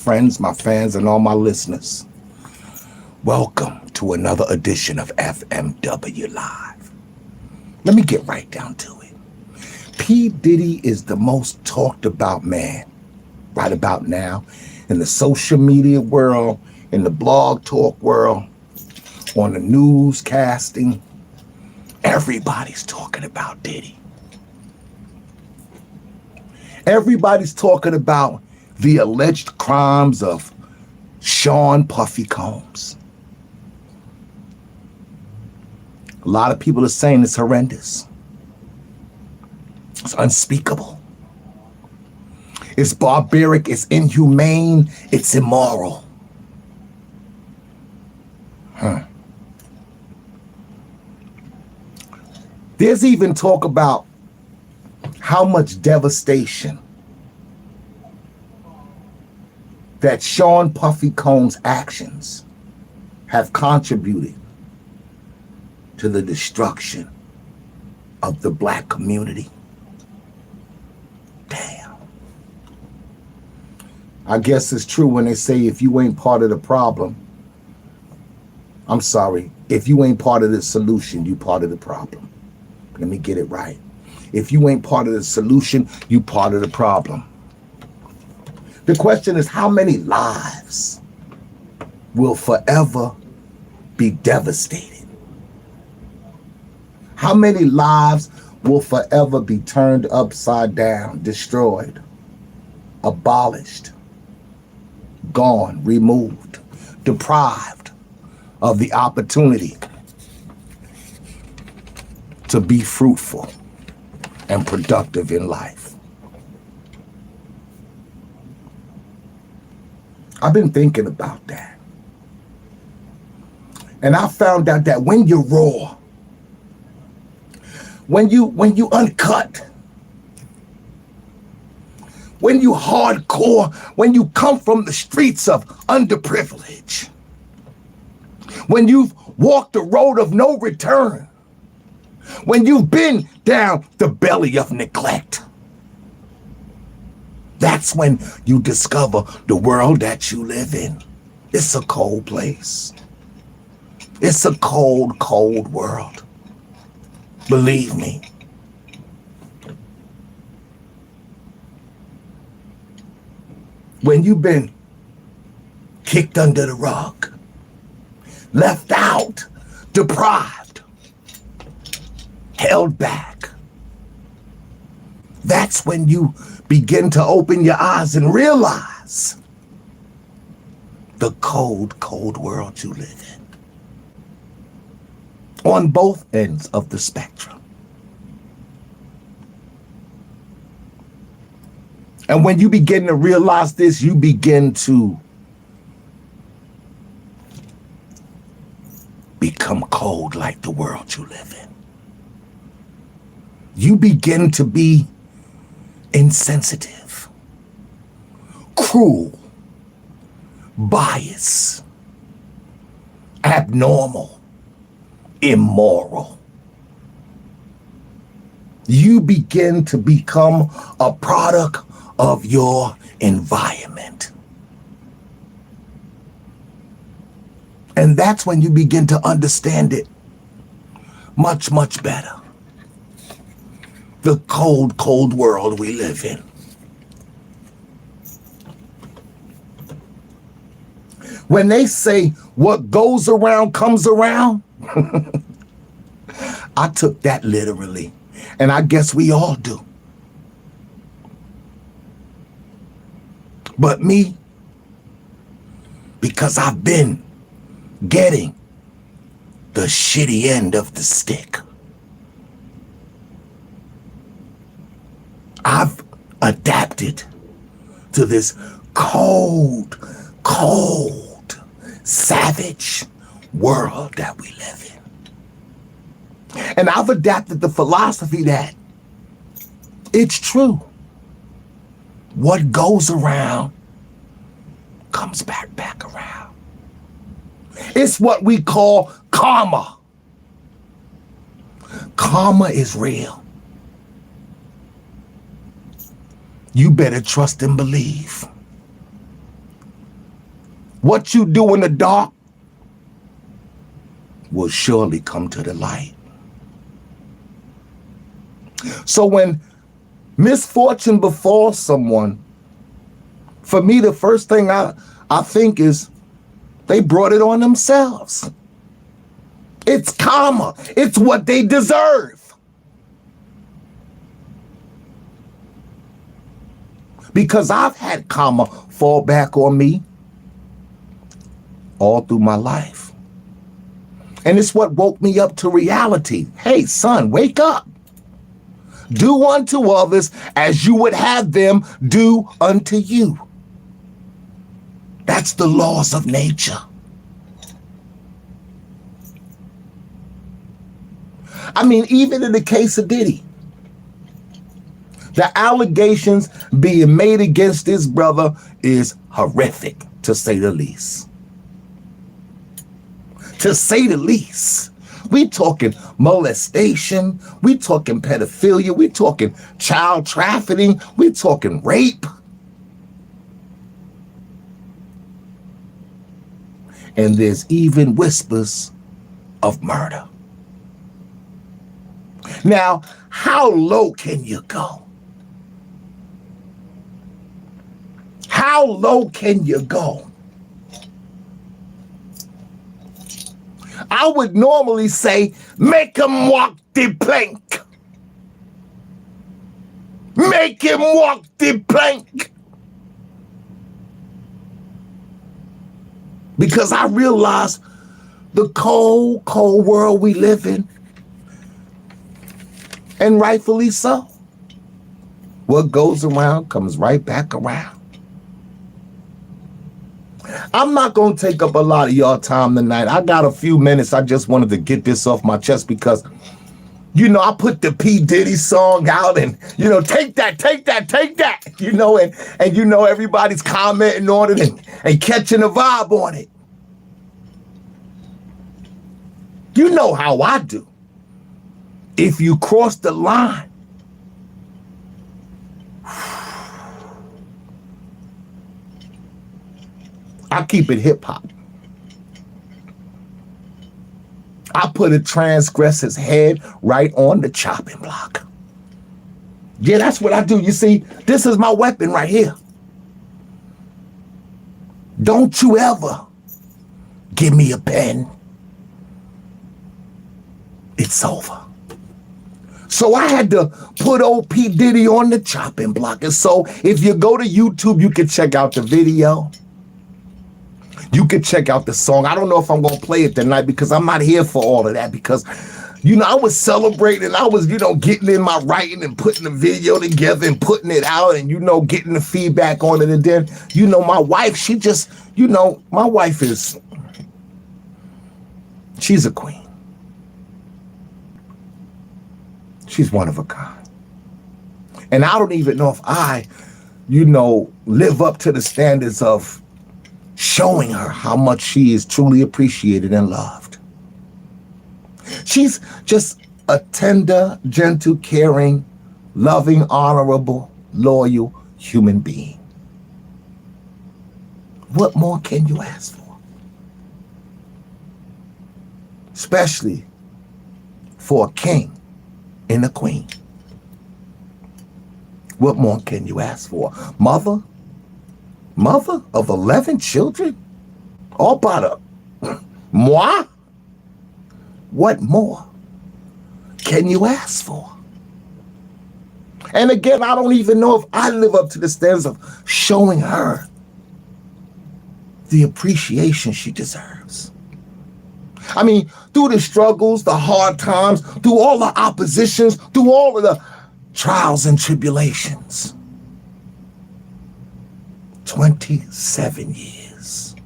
friends, my fans, and all my listeners. Welcome to another edition of FMW Live. Let me get right down to it. P. Diddy is the most talked about man right about now in the social media world, in the blog talk world, on the newscasting. Everybody's talking about Diddy. Everybody's talking about the alleged crimes of Sean Puffy Combs. A lot of people are saying it's horrendous. It's unspeakable. It's barbaric. It's inhumane. It's immoral. There's even talk about how much devastation that Sean Puffy Combs' actions have contributed to the destruction of the black community. Damn. I guess it's true when they say if you ain't part of the problem, I'm sorry, if you ain't part of the solution, you part of the problem. Let me get it right. If you ain't part of the solution, you part of the problem. The question is, how many lives will forever be devastated? How many lives will forever be turned upside down, destroyed, abolished, gone, removed, deprived of the opportunity to be fruitful and productive in life? I've been thinking about that. And I found out that when you're raw, when you uncut, when you hardcore, when you come from the streets of underprivilege, when you've walked the road of no return, when you've been down the belly of neglect, that's when you discover the world that you live in. It's a cold place. It's a cold, cold world. Believe me. When you've been kicked under the rug, left out, deprived, held back, that's when you begin to open your eyes and realize the cold, cold world you live in. On both ends of the spectrum. And when you begin to realize this, you begin to become cold like the world you live in. You begin to be insensitive, cruel, biased, abnormal, immoral. You begin to become a product of your environment. And that's when you begin to understand it much, much better. The cold, cold world we live in. When they say what goes around comes around, I took that literally, and I guess we all do. But me, because I've been getting the shitty end of the stick, I've adapted to this cold, cold, savage world that we live in. And I've adapted the philosophy that it's true. What goes around comes back around. It's what we call karma. Karma is real. You better trust and believe What you do in the dark will surely come to the light. So when misfortune befalls someone, for me, the first thing I think is they brought it on themselves. It's karma. It's what they deserve. Because I've had karma fall back on me all through my life. And it's what woke me up to reality. Hey, son, wake up. Do unto others as you would have them do unto you. That's the laws of nature. I mean, even in the case of Diddy, the allegations being made against his brother is horrific, to say the least. To say the least. We talking molestation, we talking pedophilia, we talking child trafficking, we talking rape. And there's even whispers of murder. Now, how low can you go? How low can you go? I would normally say, make him walk the plank. Make him walk the plank. Because I realize the cold, cold world we live in, and rightfully so. What goes around comes right back around. I'm not going to take up a lot of y'all time tonight. I got a few minutes. I just wanted to get this off my chest because, you know, I put the Pdiddy song out and, you know, take that, take that, take that, you know, and you know, everybody's commenting on it and catching a vibe on it. You know how I do. If you cross the line, I keep it hip hop. I put a transgressor's head right on the chopping block. Yeah, that's what I do. You see, this is my weapon right here. Don't you ever give me a pen. It's over. So I had to put old P. Diddy on the chopping block. And so if you go to YouTube, you can check out the video. You can check out the song. I don't know if I'm going to play it tonight because I'm not here for all of that because, you know, I was celebrating. I was, you know, getting in my writing and putting the video together and putting it out and, you know, getting the feedback on it. And then, you know, my wife, she just, you know, my wife is, she's a queen. She's one of a kind. And I don't even know if I, you know, live up to the standards of showing her how much she is truly appreciated and loved. She's just a tender, gentle, caring, loving, honorable, loyal human being. What more can you ask for? Especially for a king and a queen. What more can you ask for? Mother of 11 children? All by the moi? What more can you ask for? And again, I don't even know if I live up to the standards of showing her the appreciation she deserves. I mean, through the struggles, the hard times, through all the oppositions, through all of the trials and tribulations. 27 years.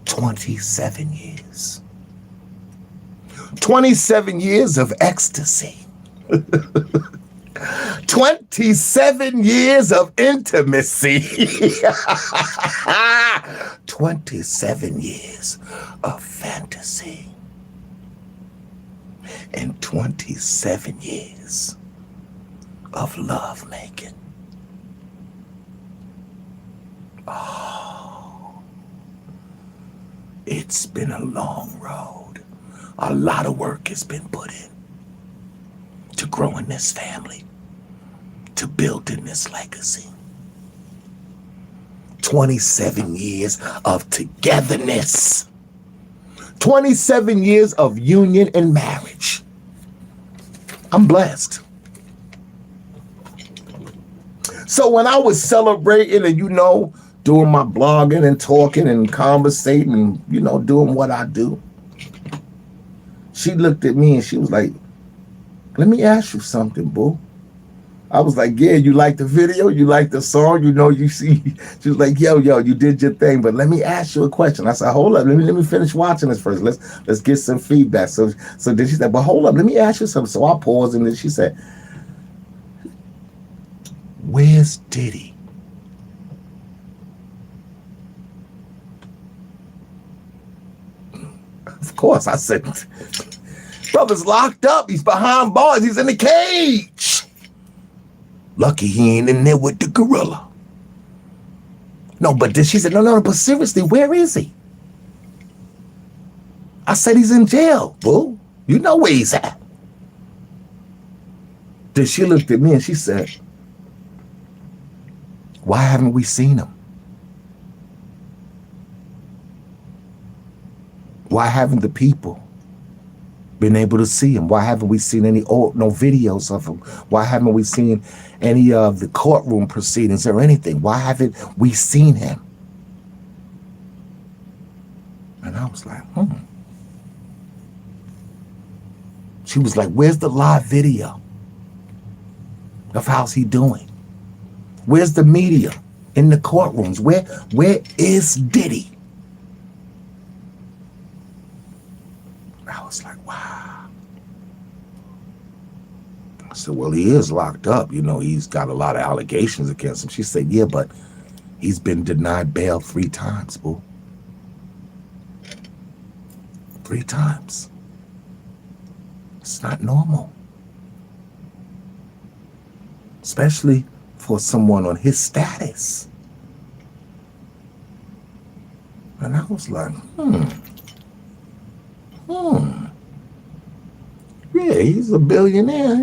27 years. 27 years of ecstasy. 27 years of intimacy. 27 years of fantasy. And 27 years of love making. It's been a long road. A lot of work has been put in to growing this family, to building this legacy. 27 years of togetherness. 27 years of union and marriage. I'm blessed. So when I was celebrating and, doing my blogging and talking and conversating and, doing what I do, she looked at me and she was like, let me ask you something, boo. I was like, yeah, you like the video? You like the song? You see. She was like, yo, you did your thing, but let me ask you a question. I said, hold up, let me finish watching this first. Let's get some feedback. So then she said, but hold up, let me ask you something. So I paused and then she said, where's Diddy? Of course, I said, brother's locked up. He's behind bars. He's in the cage. Lucky he ain't in there with the gorilla. No, but then she said, no, but seriously, where is he? I said, he's in jail, boo. You know where he's at. Then she looked at me and she said, why haven't we seen him? Why haven't the people been able to see him? Why haven't we seen no videos of him? Why haven't we seen any of the courtroom proceedings or anything? Why haven't we seen him? And I was like, She was like, where's the live video of how's he doing? Where's the media in the courtrooms? Where is Diddy? I was like, wow. I said, well, he is locked up. He's got a lot of allegations against him. She said, yeah, but he's been denied bail 3 times, boo. 3 times. It's not normal. Especially for someone on his status. And I was like, Yeah, he's a billionaire,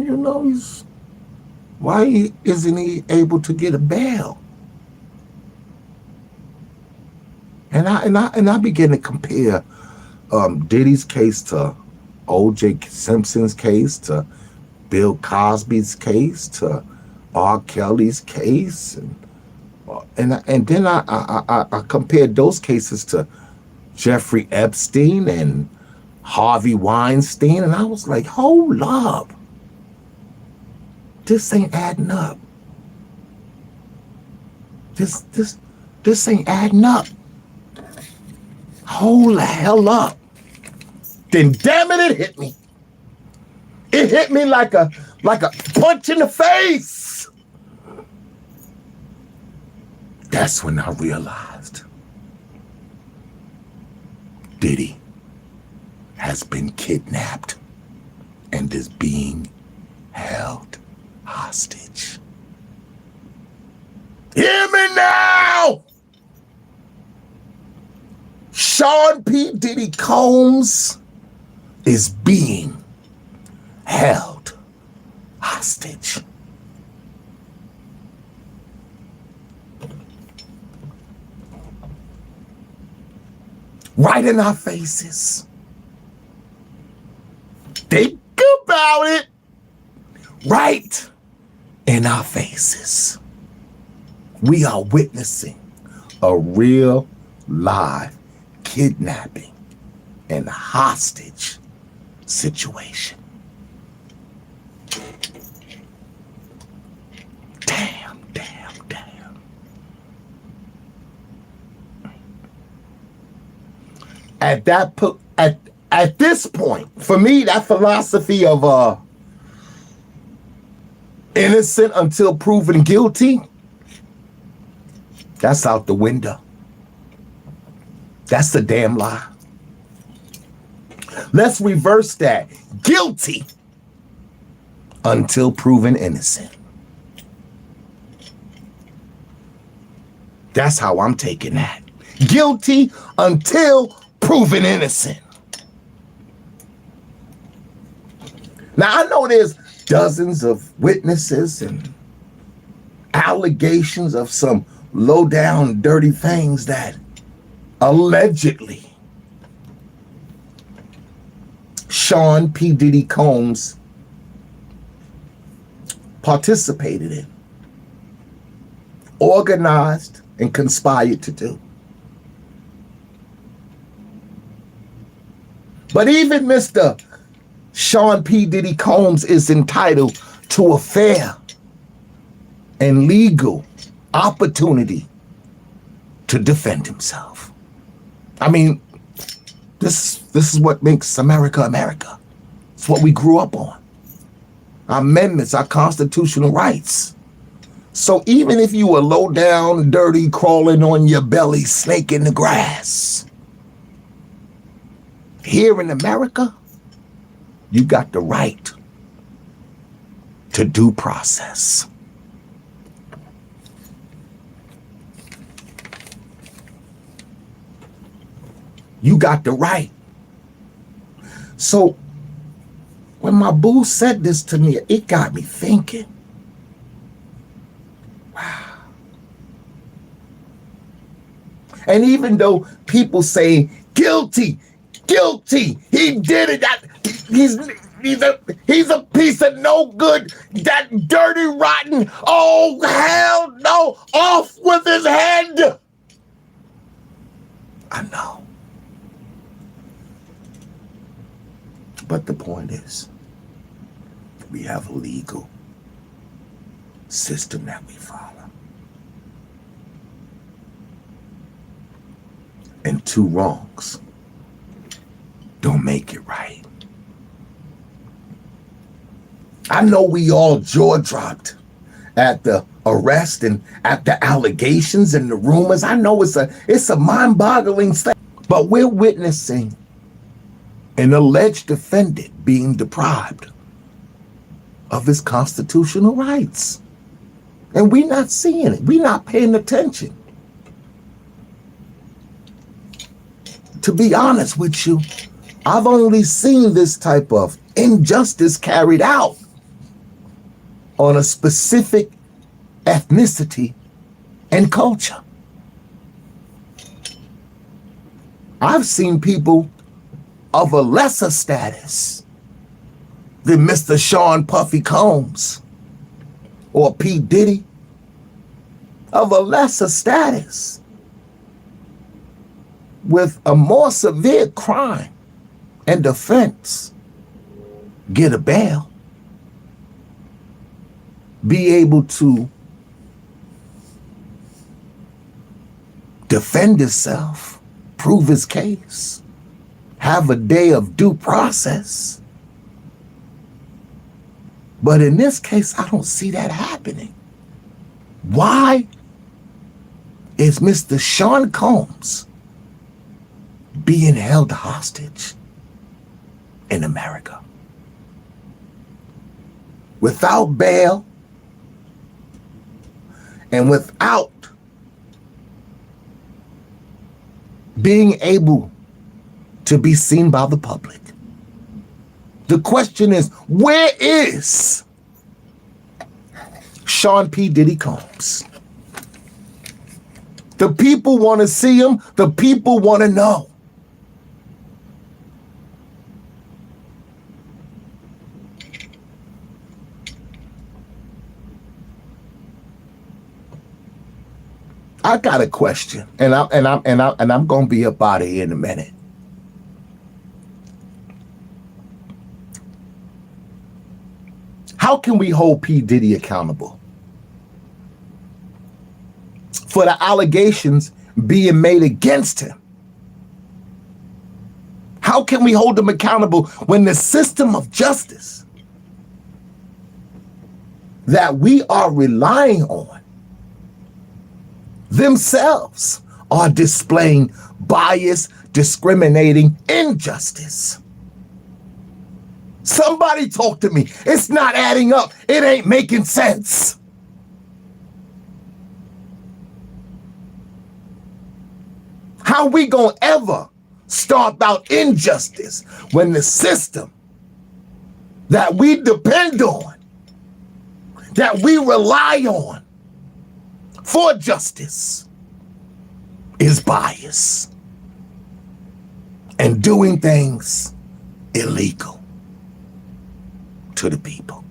why isn't he able to get a bail? And I began to compare Diddy's case to O.J. Simpson's case, to Bill Cosby's case, to R. Kelly's case, and then I compared those cases to Jeffrey Epstein and Harvey Weinstein, and I was like, hold up. This ain't adding up. This ain't adding up. Hold the hell up. Then damn it hit me. It hit me like a punch in the face. That's when I realized Diddy has been kidnapped and is being held hostage. Hear me now! Sean P. Diddy Combs is being held hostage. Right in our faces. Think about it. Right in our faces. We are witnessing a real live kidnapping and hostage situation. Damn. At this point, for me, that philosophy of innocent until proven guilty, that's out the window. That's the damn lie. Let's reverse that. Guilty until proven innocent. That's how I'm taking that. Guilty until proven innocent. Now, I know there's dozens of witnesses and allegations of some low down dirty things that allegedly Sean P. Diddy Combs participated in, organized, and conspired to do. But even Mr. Sean P. Diddy Combs is entitled to a fair and legal opportunity to defend himself. I mean, this is what makes America America. It's what we grew up on. Our amendments, our constitutional rights. So even if you were low down, dirty, crawling on your belly, snake in the grass, here in America, you got the right to due process. You got the right. So when my boo said this to me, it got me thinking. Wow. And even though people say guilty, he did it, that he's a piece of no good, that dirty, rotten, oh hell no, off with his head. I know. But the point is, we have a legal system that we follow. And two wrongs don't make it right. I know we all jaw dropped at the arrest and at the allegations and the rumors. I know it's a mind-boggling thing, but we're witnessing an alleged defendant being deprived of his constitutional rights. And we're not seeing it. We're not paying attention. To be honest with you, I've only seen this type of injustice carried out on a specific ethnicity and culture. I've seen people of a lesser status than Mr. Sean Puffy Combs or P. Diddy, of a lesser status with a more severe crime and offense, get a bail, be able to defend himself, prove his case, have a day of due process. But in this case, I don't see that happening. Why is Mr. Sean Combs being held hostage in America without bail and without being able to be seen by the public? The question is, where is Sean P. Diddy Combs? The people want to see him. The people want to know. I got a question, and I'm gonna be up out of here in a minute. How can we hold P. Diddy accountable for the allegations being made against him? How can we hold him accountable when the system of justice that we are relying on themselves are displaying bias, discriminating injustice? Somebody talk to me. It's not adding up. It ain't making sense. How we gonna ever stomp out injustice when the system that we depend on, that we rely on for justice is bias and doing things illegal to the people.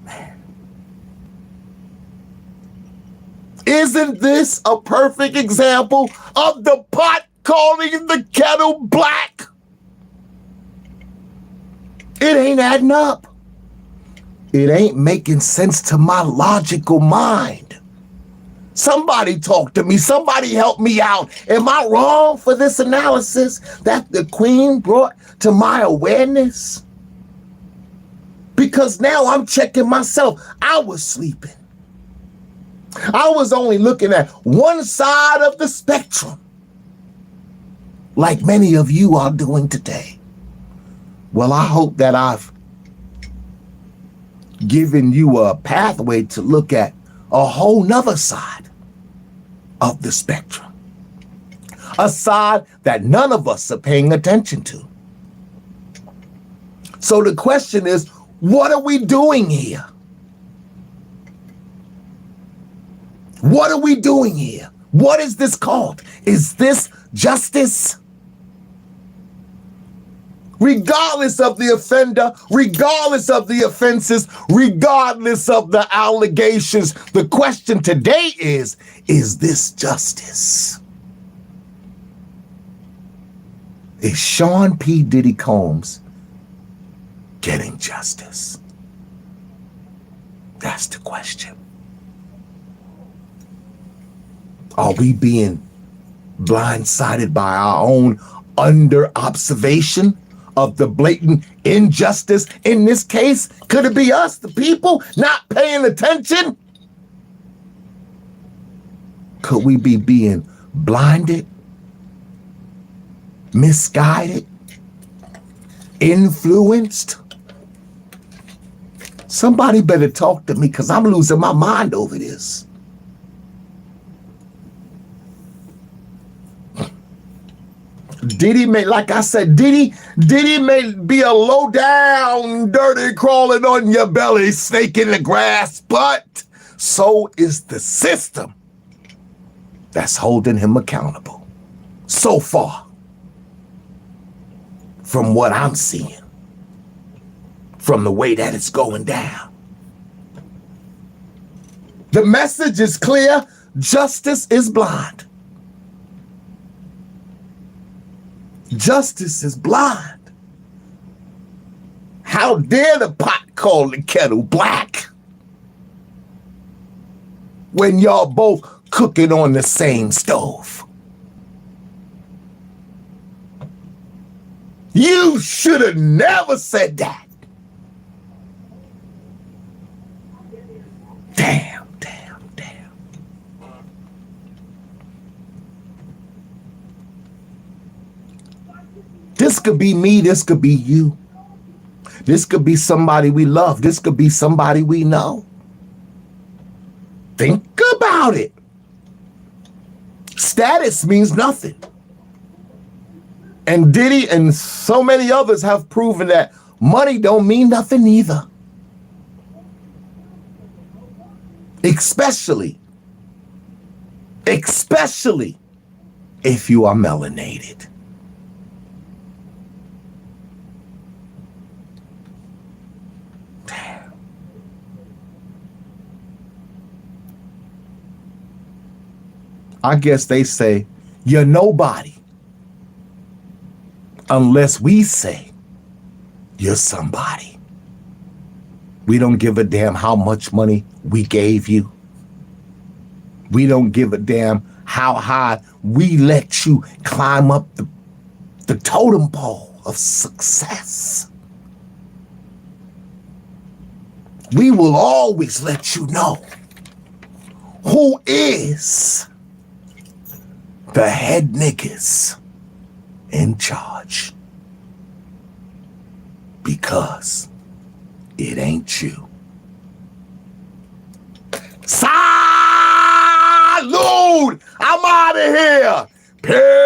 Man. Isn't this a perfect example of the pot calling the kettle black? It ain't adding up. It ain't making sense to my logical mind. Somebody talk to me. Somebody help me out. Am I wrong for this analysis that the Queen brought to my awareness? Because now I'm checking myself. I was sleeping. I was only looking at one side of the spectrum, like many of you are doing today. Well, I hope that I've given you a pathway to look at a whole nother side of the spectrum. A side that none of us are paying attention to. So the question is, what are we doing here? What are we doing here? What is this called? Is this justice? Regardless of the offender, regardless of the offenses, regardless of the allegations, the question today is this justice? Is Sean P. Diddy Combs getting justice? That's the question. Are we being blindsided by our own under observation of the blatant injustice? In this case, could it be us, the people, not paying attention? Could we be being blinded, misguided, influenced? Somebody better talk to me, because I'm losing my mind over this. Diddy may, like I said, Diddy may be a low down, dirty, crawling on your belly, snake in the grass, but so is the system that's holding him accountable. So far, from what I'm seeing, from the way that it's going down. The message is clear. Justice is blind. Justice is blind. How dare the pot call the kettle black when y'all both cooking on the same stove? You should have never said that. Damn. This could be me, this could be you. This could be somebody we love. This could be somebody we know. Think about it. Status means nothing. And Diddy and so many others have proven that money don't mean nothing either. Especially if you are melanated. I guess they say you're nobody unless we say you're somebody. We don't give a damn how much money we gave you. We don't give a damn how high we let you climb up the totem pole of success. We will always let you know who is the head niggas in charge. Because it ain't you. Salute! I'm out of here. Peace.